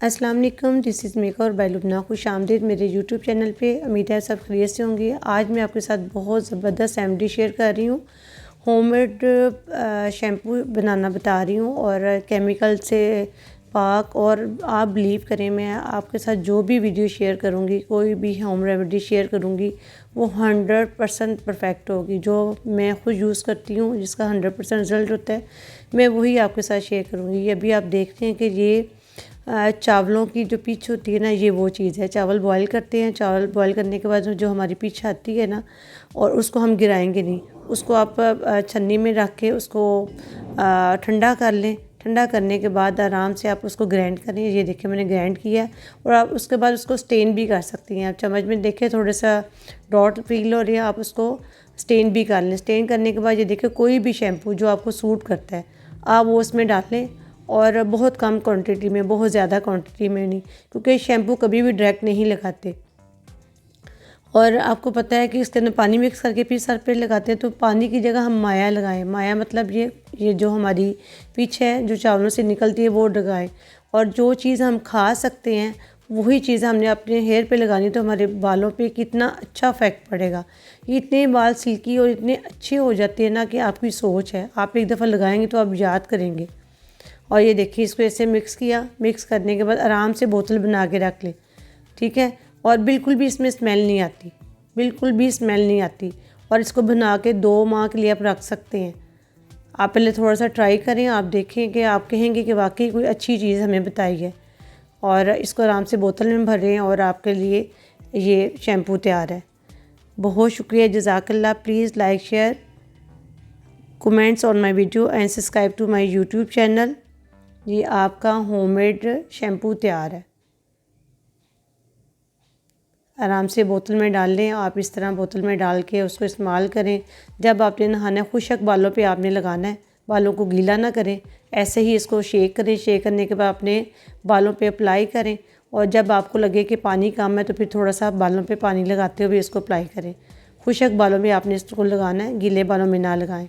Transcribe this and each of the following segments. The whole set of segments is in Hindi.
अस्सलाम वालेकुम, this is makeover by Lubna. खुश आमदीद मेरे यूट्यूब चैनल पे। उम्मीद है सब खैरियत से होंगे। आज मैं आपके साथ बहुत ज़बरदस्त रेमेडी शेयर कर रही हूँ। होममेड शैम्पू बनाना बता रही हूँ और केमिकल से पाक। और आप बिलीव करें, मैं आपके साथ जो भी वीडियो शेयर करूँगी, कोई भी होम रेमेडी शेयर करूँगी, वो 100% परफेक्ट होगी। जो मैं खुद यूज़ करती हूँ, जिसका 100% रिज़ल्ट होता है, मैं वही आपके साथ शेयर करूँगी। ये अभी आप देखते हैं कि ये चावलों की जो पीछ होती है ना, ये वो चीज़ है। चावल बॉयल करते हैं, चावल बॉयल करने के बाद जो हमारी पीछ आती है ना, और उसको हम गिराएंगे नहीं। उसको आप छन्नी में रख के उसको ठंडा कर लें। ठंडा करने के बाद आराम से आप उसको ग्राइंड करें। ये देखिए मैंने ग्राइंड किया। और आप उसके बाद उसको स्टेन भी कर सकती हैं। आप चम्मच में देखें थोड़ा सा डॉट फील हो रही है, आप उसको स्टेन भी कर लें। स्टेन करने के बाद ये देखिए कोई भी शैम्पू जो आपको सूट करता है, आप वो उसमें डालें। और बहुत कम क्वांटिटी में, बहुत ज़्यादा क्वांटिटी में नहीं, क्योंकि शैम्पू कभी भी डायरेक्ट नहीं लगाते। और आपको पता है कि इसके अंदर पानी मिक्स करके फिर सर पे लगाते हैं, तो पानी की जगह हम माया लगाएं। माया मतलब ये जो हमारी पीछ है, जो चावलों से निकलती है, वो लगाएं। और जो चीज़ हम खा सकते हैं वही चीज़ हमने अपने हेयर पे लगानी, तो हमारे बालों पे कितना अच्छा इफेक्ट पड़ेगा। ये इतने बाल सिल्की और इतने अच्छे हो जाते हैं ना कि आपकी सोच है, आप एक दफ़ा लगाएंगे तो आप याद करेंगे। और ये देखिए इसको ऐसे मिक्स किया। मिक्स करने के बाद आराम से बोतल बना के रख लें, ठीक है। और बिल्कुल भी इसमें स्मेल नहीं आती, बिल्कुल भी स्मेल नहीं आती। और इसको बना के 2 माह के लिए आप रख सकते हैं। आप पहले थोड़ा सा ट्राई करें, आप देखें कि आप कहेंगे कि वाकई कोई अच्छी चीज़ हमें बताई है। और इसको आराम से बोतल में भरें और आपके लिए ये शैम्पू तैयार है। बहुत शुक्रिया, जज़ाकल्लाह। Please like, share, comments on my video and subscribe to my YouTube channel. ये आपका होममेड शैम्पू तैयार है। आराम से बोतल में डाल लें। आप इस तरह बोतल में डाल के उसको इस्तेमाल करें। जब आपने नहाना है, खुशक बालों पे आपने लगाना है, बालों को गीला ना करें। ऐसे ही इसको शेक करें। शेक करने के बाद अपने बालों पे अप्लाई करें। और जब आपको लगे कि पानी कम है, तो फिर थोड़ा सा बालों पे पानी लगाते हुए इसको अप्लाई करें। खुशक बालों में आपने इसको लगाना है, गीले बालों में ना लगाएं,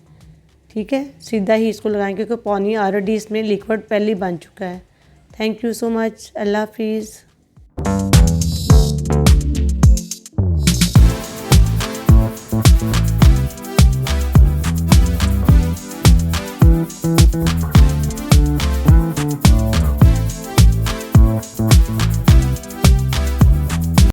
ठीक है। सीधा ही इसको लगाएं, क्योंकि पानी ऑलरेडी इसमें लिक्विड पहले ही बन चुका है। Thank you so much. अल्लाह हाफिज़।